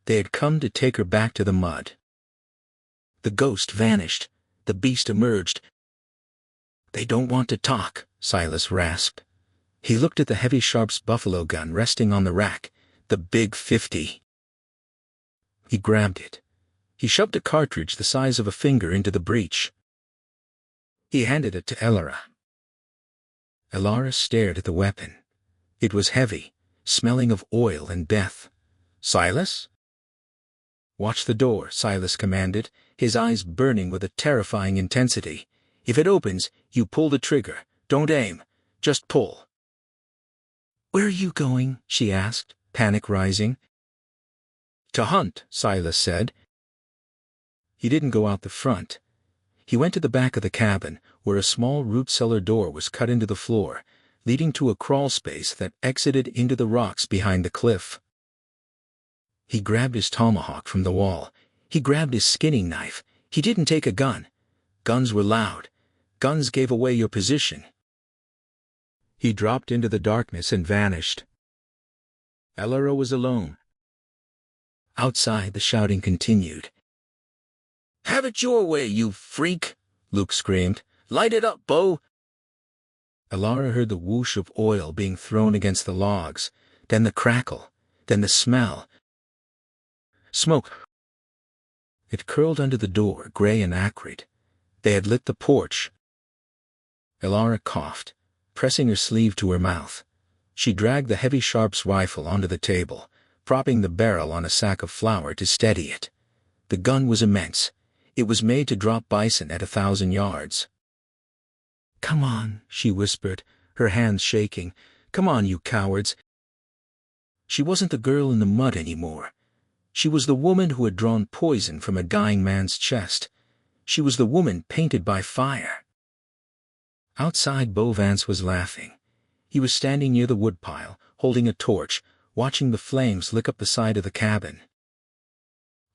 They had come to take her back to the mud. The ghost vanished. The beast emerged. "They don't want to talk," Silas rasped. He looked at the heavy Sharps buffalo gun resting on the rack, the big .50. He grabbed it. He shoved a cartridge the size of a finger into the breech. He handed it to Alara. Alara stared at the weapon. It was heavy, smelling of oil and death. "Silas?" "Watch the door," Silas commanded, his eyes burning with a terrifying intensity. "If it opens, you pull the trigger. Don't aim. Just pull." "Where are you going?" she asked, panic rising. "To hunt," Silas said. He didn't go out the front. He went to the back of the cabin, where a small root cellar door was cut into the floor, leading to a crawl space that exited into the rocks behind the cliff. He grabbed his tomahawk from the wall. He grabbed his skinning knife. He didn't take a gun. Guns were loud. Guns gave away your position. He dropped into the darkness and vanished. Alara was alone. Outside, the shouting continued. "Have it your way, you freak!" Luke screamed. "Light it up, Bo!" Alara heard the whoosh of oil being thrown against the logs, then the crackle, then the smell. Smoke. It curled under the door, gray and acrid. They had lit the porch. Alara coughed, pressing her sleeve to her mouth. She dragged the heavy Sharps rifle onto the table, propping the barrel on a sack of flour to steady it. The gun was immense. It was made to drop bison at 1,000 yards. "Come on," she whispered, her hands shaking. "Come on, you cowards." She wasn't the girl in the mud anymore. She was the woman who had drawn poison from a dying man's chest. She was the woman painted by fire. Outside, Beau Vance was laughing. He was standing near the woodpile, holding a torch, watching the flames lick up the side of the cabin.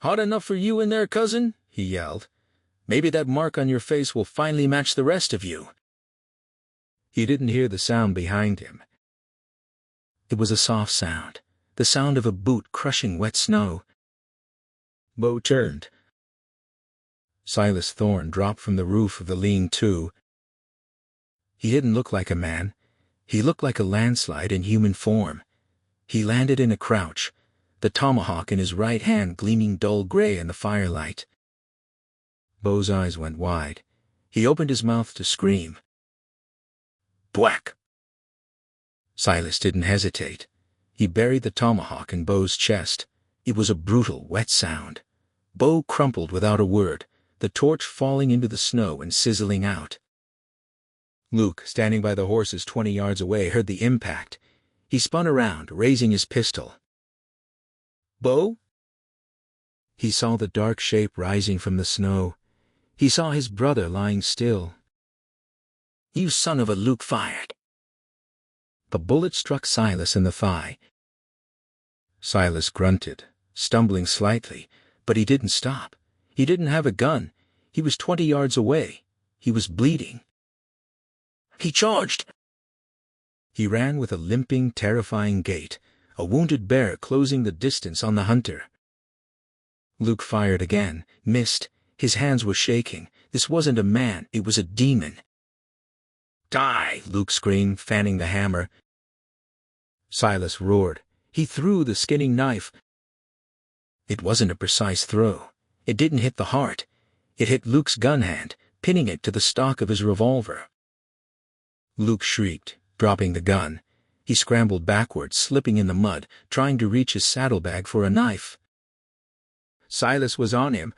"Hot enough for you in there, cousin?" he yelled. "Maybe that mark on your face will finally match the rest of you." He didn't hear the sound behind him. It was a soft sound, the sound of a boot crushing wet snow. Beau turned. Silas Thorne dropped from the roof of the lean-to. He didn't look like a man. He looked like a landslide in human form. He landed in a crouch, the tomahawk in his right hand gleaming dull gray in the firelight. Beau's eyes went wide. He opened his mouth to scream. Thwack! Silas didn't hesitate. He buried the tomahawk in Beau's chest. It was a brutal, wet sound. Beau crumpled without a word, the torch falling into the snow and sizzling out. Luke, standing by the horses 20 yards away, heard the impact. He spun around, raising his pistol. "Beau?" He saw the dark shape rising from the snow. He saw his brother lying still. "You son of a," Luke fired. The bullet struck Silas in the thigh. Silas grunted, stumbling slightly, but he didn't stop. He didn't have a gun. He was 20 yards away. He was bleeding. He charged. He ran with a limping, terrifying gait, a wounded bear closing the distance on the hunter. Luke fired again, missed. His hands were shaking. This wasn't a man, it was a demon. "Die!" Luke screamed, fanning the hammer. Silas roared. He threw the skinning knife. It wasn't a precise throw. It didn't hit the heart. It hit Luke's gun hand, pinning it to the stock of his revolver. Luke shrieked, dropping the gun. He scrambled backwards, slipping in the mud, trying to reach his saddlebag for a knife. Silas was on him.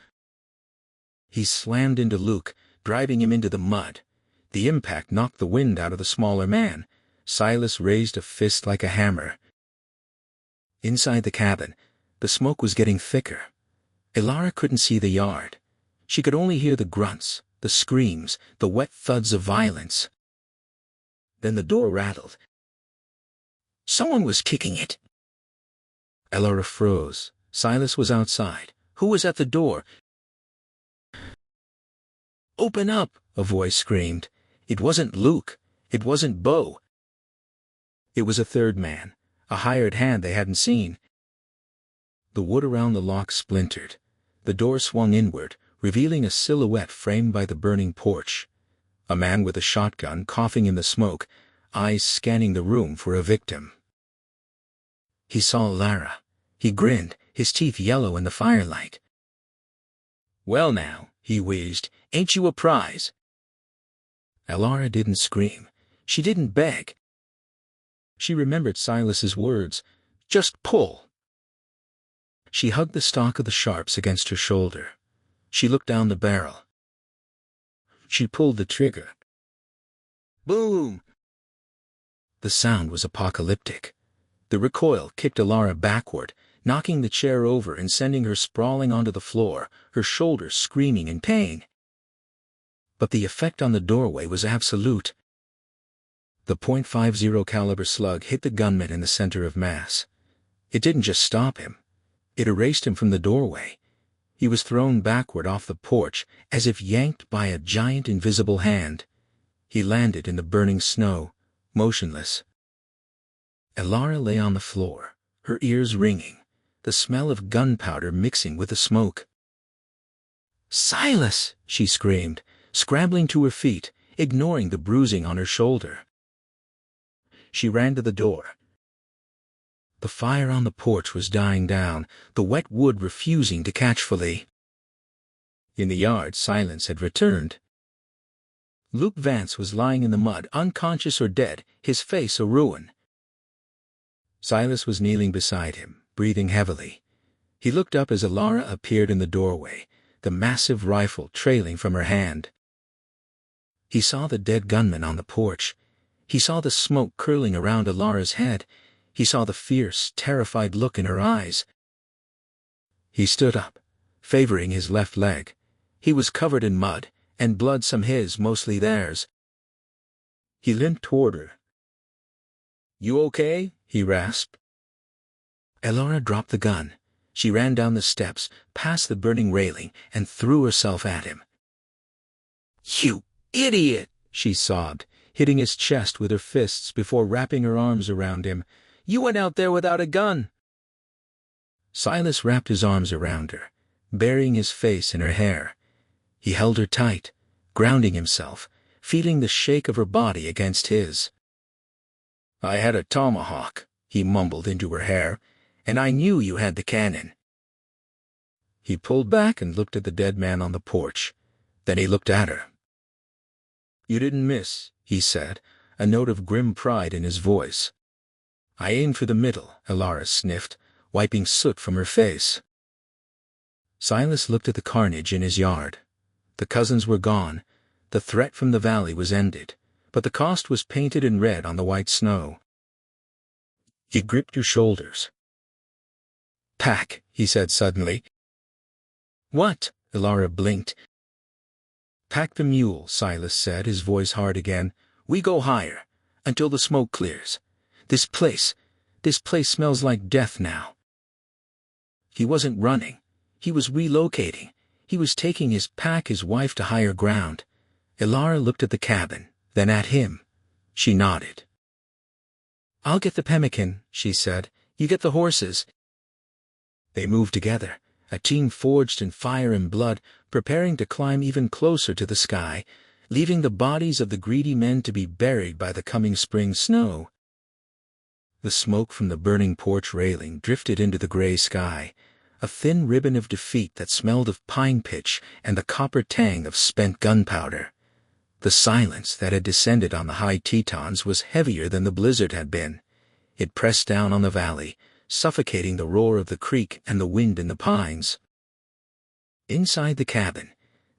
He slammed into Luke, driving him into the mud. The impact knocked the wind out of the smaller man. Silas raised a fist like a hammer. Inside the cabin, the smoke was getting thicker. Elara couldn't see the yard. She could only hear the grunts, the screams, the wet thuds of violence. Then the door rattled. Someone was kicking it. Elara froze. Silas was outside. Who was at the door? "Open up!" a voice screamed. It wasn't Luke. It wasn't Beau. It was a third man, a hired hand they hadn't seen. The wood around the lock splintered. The door swung inward, revealing a silhouette framed by the burning porch. A man with a shotgun coughing in the smoke, eyes scanning the room for a victim. He saw Lara. He grinned, his teeth yellow in the firelight. "Well now," he wheezed, "ain't you a prize?" Elara didn't scream. She didn't beg. She remembered Silas's words, "Just pull." She hugged the stock of the sharps against her shoulder. She looked down the barrel. She pulled the trigger. Boom! The sound was apocalyptic. The recoil kicked Elara backward, knocking the chair over and sending her sprawling onto the floor, her shoulders screaming in pain. But the effect on the doorway was absolute. The .50 caliber slug hit the gunman in the center of mass. It didn't just stop him. It erased him from the doorway. He was thrown backward off the porch, as if yanked by a giant invisible hand. He landed in the burning snow, motionless. Elara lay on the floor, her ears ringing, the smell of gunpowder mixing with the smoke. "Silas!" she screamed, scrambling to her feet, ignoring the bruising on her shoulder. She ran to the door. The fire on the porch was dying down, the wet wood refusing to catch fully. In the yard, silence had returned. Luke Vance was lying in the mud, unconscious or dead, his face a ruin. Silas was kneeling beside him, breathing heavily. He looked up as Elara appeared in the doorway, the massive rifle trailing from her hand. He saw the dead gunman on the porch. He saw the smoke curling around Alara's head. He saw the fierce, terrified look in her eyes. He stood up, favoring his left leg. He was covered in mud, and blood, some his, mostly theirs. He limped toward her. "You okay?" he rasped. Alara dropped the gun. She ran down the steps, past the burning railing, and threw herself at him. "You idiot!" she sobbed, hitting his chest with her fists before wrapping her arms around him. "You went out there without a gun." Silas wrapped his arms around her, burying his face in her hair. He held her tight, grounding himself, feeling the shake of her body against his. "I had a tomahawk," he mumbled into her hair, "and I knew you had the cannon." He pulled back and looked at the dead man on the porch. Then he looked at her. "You didn't miss," he said, a note of grim pride in his voice. "I aimed for the middle," Alara sniffed, wiping soot from her face. Silas looked at the carnage in his yard. The cousins were gone. The threat from the valley was ended, but the cost was painted in red on the white snow. He gripped her shoulders. "Pack," he said suddenly. "What?" Alara blinked. "Pack the mule," Silas said, his voice hard again. "We go higher, until the smoke clears. This place smells like death now." He wasn't running. He was relocating. He was taking his pack, his wife, to higher ground. Alara looked at the cabin, then at him. She nodded. "I'll get the pemmican," she said. "You get the horses." They moved together, a team forged in fire and blood, preparing to climb even closer to the sky, leaving the bodies of the greedy men to be buried by the coming spring snow. The smoke from the burning porch railing drifted into the gray sky, a thin ribbon of defeat that smelled of pine pitch and the copper tang of spent gunpowder. The silence that had descended on the high Tetons was heavier than the blizzard had been. It pressed down on the valley, suffocating the roar of the creek and the wind in the pines. Inside the cabin,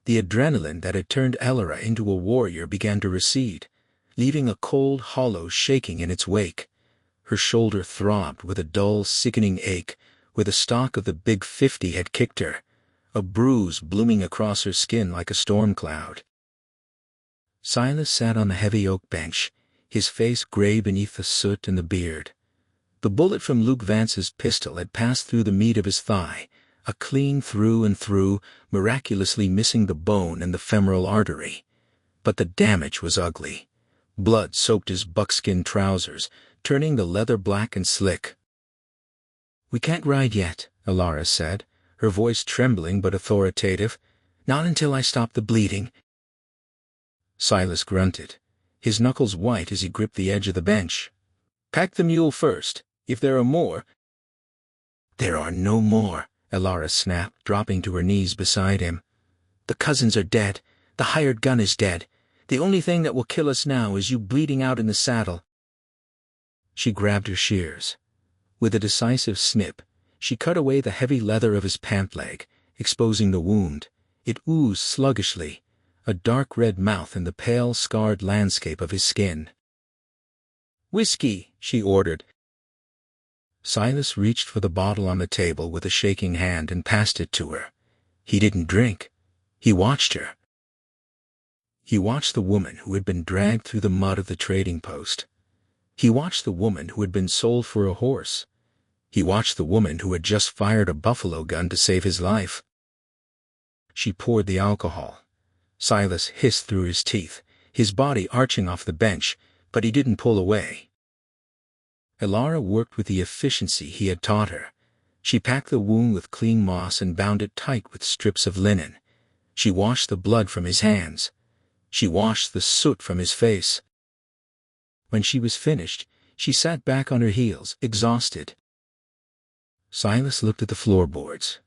the adrenaline that had turned Alara into a warrior began to recede, leaving a cold hollow shaking in its wake. Her shoulder throbbed with a dull, sickening ache, where the stock of the big 50 had kicked her, a bruise blooming across her skin like a storm cloud. Silas sat on the heavy oak bench, his face gray beneath the soot and the beard. The bullet from Luke Vance's pistol had passed through the meat of his thigh, a clean through and through, miraculously missing the bone and the femoral artery. But the damage was ugly. Blood soaked his buckskin trousers, turning the leather black and slick. "We can't ride yet," Alara said, her voice trembling but authoritative. "Not until I stop the bleeding." Silas grunted, his knuckles white as he gripped the edge of the bench. "Pack the mule first, if there are more." "There are no more," Alara snapped, dropping to her knees beside him. "The cousins are dead. The hired gun is dead. The only thing that will kill us now is you bleeding out in the saddle." She grabbed her shears. With a decisive snip, she cut away the heavy leather of his pant leg, exposing the wound. It oozed sluggishly, a dark red mouth in the pale, scarred landscape of his skin. "Whiskey," she ordered. Silas reached for the bottle on the table with a shaking hand and passed it to her. He didn't drink. He watched her. He watched the woman who had been dragged through the mud of the trading post. He watched the woman who had been sold for a horse. He watched the woman who had just fired a buffalo gun to save his life. She poured the alcohol. Silas hissed through his teeth, his body arching off the bench, but he didn't pull away. Alara worked with the efficiency he had taught her. She packed the wound with clean moss and bound it tight with strips of linen. She washed the blood from his hands. She washed the soot from his face. When she was finished, she sat back on her heels, exhausted. Silas looked at the floorboards.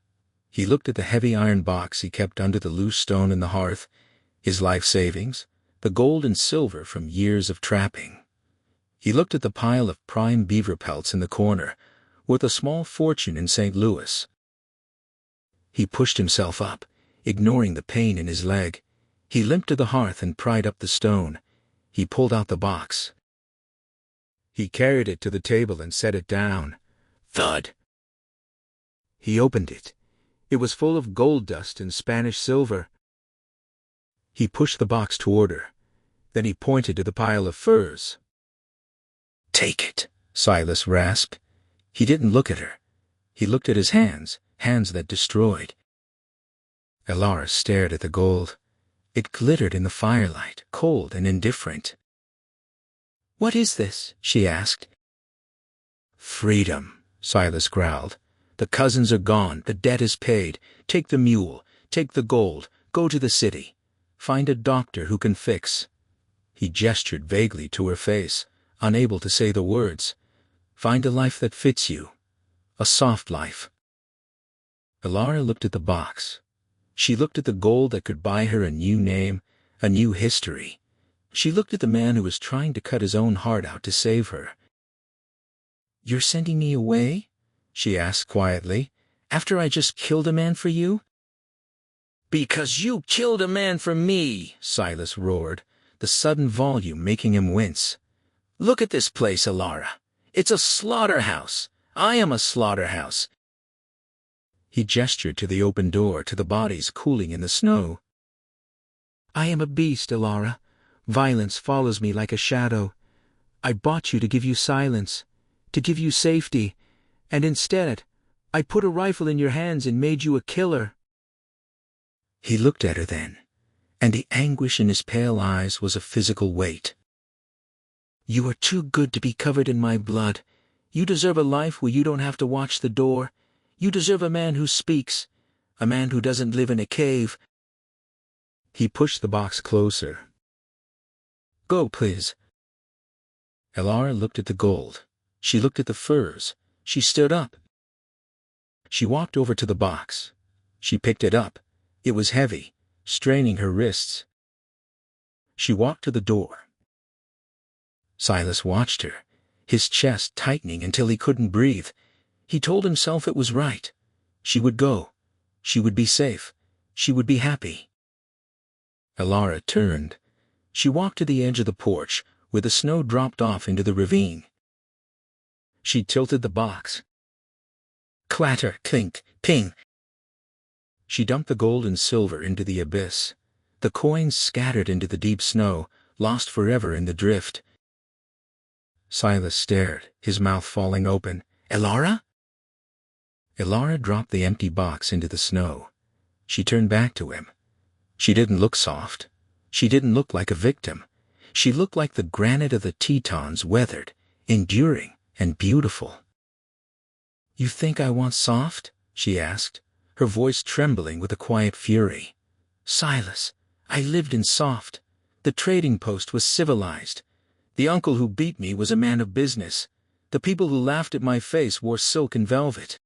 He looked at the heavy iron box he kept under the loose stone in the hearth, his life savings, the gold and silver from years of trapping. He looked at the pile of prime beaver pelts in the corner, worth a small fortune in St. Louis. He pushed himself up, ignoring the pain in his leg. He limped to the hearth and pried up the stone. He pulled out the box. He carried it to the table and set it down. Thud. He opened it. It was full of gold dust and Spanish silver. He pushed the box toward her. Then he pointed to the pile of furs. "Take it," Silas rasped. He didn't look at her. He looked at his hands, hands that destroyed. Elara stared at the gold. It glittered in the firelight, cold and indifferent. "What is this?" she asked. "Freedom," Silas growled. "The cousins are gone, the debt is paid. Take the mule, take the gold, go to the city. Find a doctor who can fix." He gestured vaguely to her face, unable to say the words. "Find a life that fits you. A soft life." Elara looked at the box. She looked at the gold that could buy her a new name, a new history. She looked at the man who was trying to cut his own heart out to save her. "You're sending me away?" she asked quietly. "After I just killed a man for you?" "Because you killed a man for me," Silas roared, the sudden volume making him wince. "Look at this place, Elara. It's a slaughterhouse. I am a slaughterhouse." He gestured to the open door, to the bodies cooling in the snow. "I am a beast, Elara. Violence follows me like a shadow. I bought you to give you silence, to give you safety, and instead, I put a rifle in your hands and made you a killer." He looked at her then, and the anguish in his pale eyes was a physical weight. "You are too good to be covered in my blood. You deserve a life where you don't have to watch the door. You deserve a man who speaks, a man who doesn't live in a cave." He pushed the box closer. "Go, please." Elara looked at the gold. She looked at the furs. She stood up. She walked over to the box. She picked it up. It was heavy, straining her wrists. She walked to the door. Silas watched her, his chest tightening until he couldn't breathe. He told himself it was right. She would go. She would be safe. She would be happy. Elara turned. She walked to the edge of the porch, where the snow dropped off into the ravine. She tilted the box. Clatter, clink, ping. She dumped the gold and silver into the abyss. The coins scattered into the deep snow, lost forever in the drift. Silas stared, his mouth falling open. "Elara?" Elara dropped the empty box into the snow. She turned back to him. She didn't look soft. She didn't look like a victim. She looked like the granite of the Tetons, weathered, enduring, and beautiful. "You think I want soft?" she asked, her voice trembling with a quiet fury. "Silas, I lived in soft. The trading post was civilized. The uncle who beat me was a man of business. The people who laughed at my face wore silk and velvet."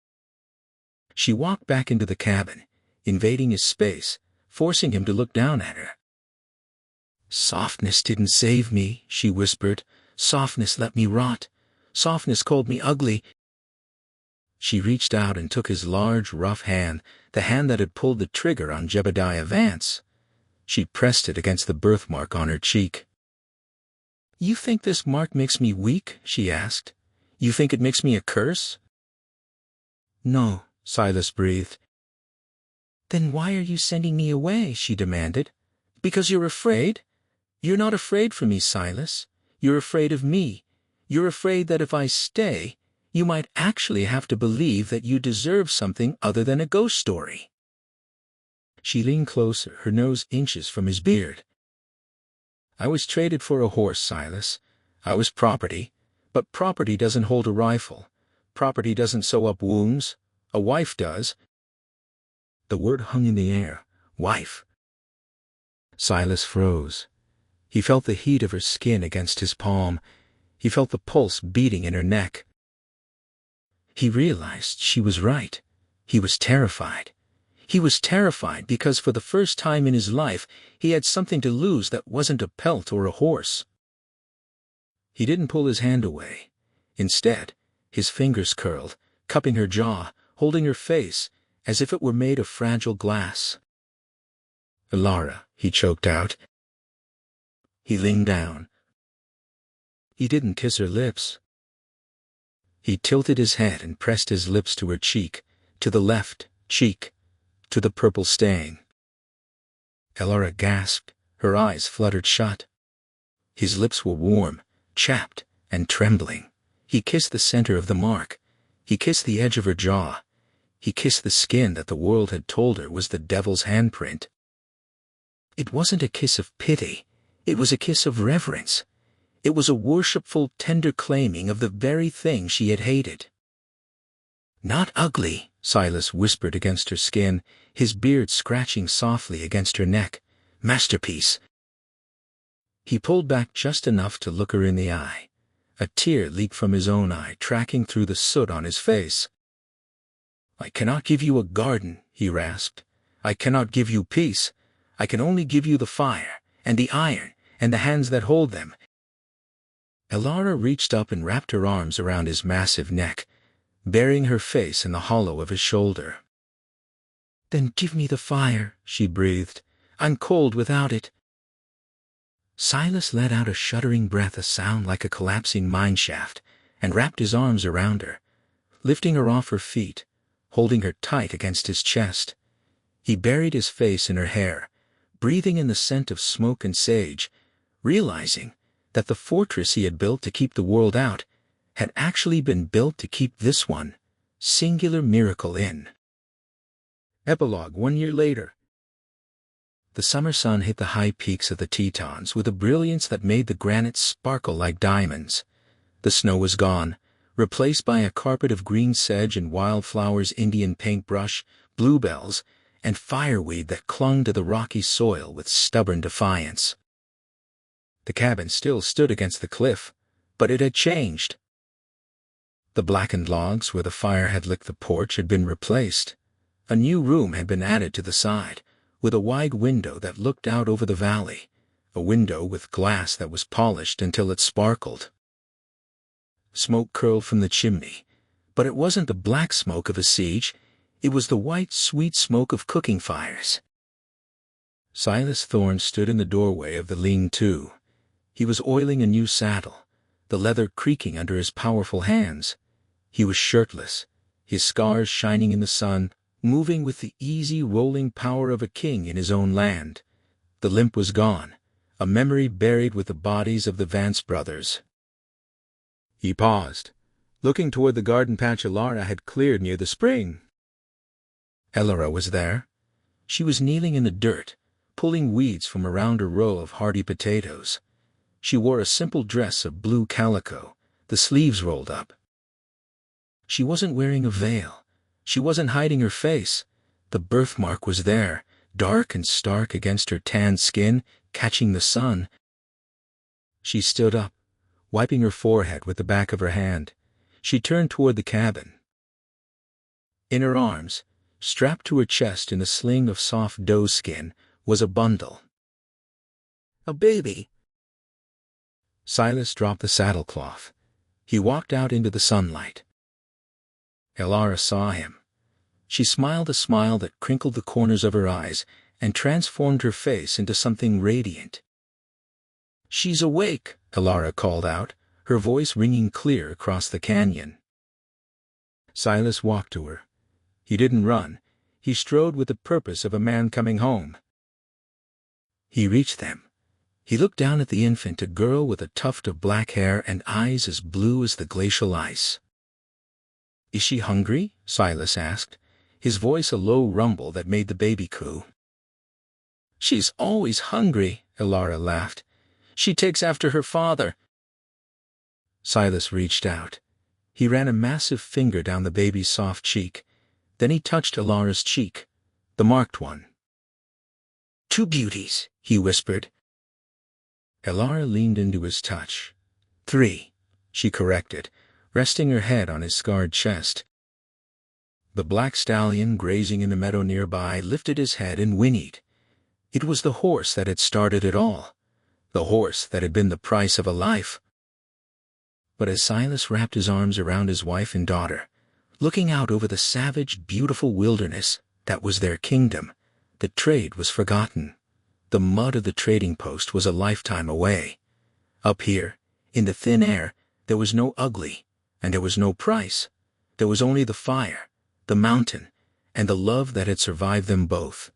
She walked back into the cabin, invading his space, forcing him to look down at her. "Softness didn't save me," she whispered. "Softness let me rot. Softness called me ugly." She reached out and took his large, rough hand, the hand that had pulled the trigger on Jebediah Vance. She pressed it against the birthmark on her cheek. "You think this mark makes me weak?" she asked. "You think it makes me a curse?" "No," Silas breathed. "Then why are you sending me away?" she demanded. "Because you're afraid? You're not afraid for me, Silas. You're afraid of me. You're afraid that if I stay, you might actually have to believe that you deserve something other than a ghost story." She leaned closer, her nose inches from his beard. "I was traded for a horse, Silas. I was property. But property doesn't hold a rifle. Property doesn't sew up wounds. A wife does." The word hung in the air. Wife. Silas froze. He felt the heat of her skin against his palm. He felt the pulse beating in her neck. He realized she was right. He was terrified. He was terrified because for the first time in his life he had something to lose that wasn't a pelt or a horse. He didn't pull his hand away. Instead, his fingers curled, cupping her jaw, holding her face, as if it were made of fragile glass. Elara, he choked out. He leaned down. He didn't kiss her lips. He tilted his head and pressed his lips to her cheek, to the left cheek, to the purple stain. Elara gasped, her eyes fluttered shut. His lips were warm, chapped, and trembling. He kissed the center of the mark. He kissed the edge of her jaw. He kissed the skin that the world had told her was the devil's handprint. It wasn't a kiss of pity. It was a kiss of reverence. It was a worshipful, tender claiming of the very thing she had hated. "Not ugly," Silas whispered against her skin, his beard scratching softly against her neck. "Masterpiece." He pulled back just enough to look her in the eye. A tear leaked from his own eye, tracking through the soot on his face. "I cannot give you a garden," he rasped. "I cannot give you peace. I can only give you the fire, and the iron, and the hands that hold them." Elara reached up and wrapped her arms around his massive neck, burying her face in the hollow of his shoulder. "Then give me the fire," she breathed. "I'm cold without it." Silas let out a shuddering breath, a sound like a collapsing mineshaft, and wrapped his arms around her, lifting her off her feet, holding her tight against his chest. He buried his face in her hair, breathing in the scent of smoke and sage, realizing that the fortress he had built to keep the world out had actually been built to keep this one singular miracle in. Epilogue 1 year later. The summer sun hit the high peaks of the Tetons with a brilliance that made the granite sparkle like diamonds. The snow was gone, replaced by a carpet of green sedge and wildflowers, Indian paintbrush, bluebells, and fireweed that clung to the rocky soil with stubborn defiance. The cabin still stood against the cliff, but it had changed. The blackened logs where the fire had licked the porch had been replaced. A new room had been added to the side, with a wide window that looked out over the valley, a window with glass that was polished until it sparkled. Smoke curled from the chimney, but it wasn't the black smoke of a siege, it was the white, sweet smoke of cooking fires. Silas Thorne stood in the doorway of the lean-to. He was oiling a new saddle, the leather creaking under his powerful hands. He was shirtless, his scars shining in the sun, moving with the easy rolling power of a king in his own land. The limp was gone, a memory buried with the bodies of the Vance brothers. He paused, looking toward the garden patch Elara had cleared near the spring. Elara was there. She was kneeling in the dirt, pulling weeds from around a row of hardy potatoes. She wore a simple dress of blue calico, the sleeves rolled up. She wasn't wearing a veil. She wasn't hiding her face. The birthmark was there, dark and stark against her tanned skin, catching the sun. She stood up, wiping her forehead with the back of her hand. She turned toward the cabin. In her arms, strapped to her chest in a sling of soft doe skin, was a bundle. "A baby." Silas dropped the saddlecloth. He walked out into the sunlight. Elara saw him. She smiled a smile that crinkled the corners of her eyes and transformed her face into something radiant. "She's awake," Elara called out, her voice ringing clear across the canyon. Silas walked to her. He didn't run. He strode with the purpose of a man coming home. He reached them. He looked down at the infant, a girl with a tuft of black hair and eyes as blue as the glacial ice. "Is she hungry?" Silas asked, his voice a low rumble that made the baby coo. "She's always hungry," Elara laughed. "She takes after her father." Silas reached out. He ran a massive finger down the baby's soft cheek. Then he touched Elara's cheek, the marked one. "Two beauties," he whispered. Elara leaned into his touch. "Three," she corrected, resting her head on his scarred chest. The black stallion grazing in the meadow nearby lifted his head and whinnied. It was the horse that had started it all, the horse that had been the price of a life. But as Silas wrapped his arms around his wife and daughter, looking out over the savage, beautiful wilderness that was their kingdom, the trade was forgotten. the mud of the trading post was a lifetime away. Up here, in the thin air, there was no ugly, and there was no price. There was only the fire, the mountain, and the love that had survived them both.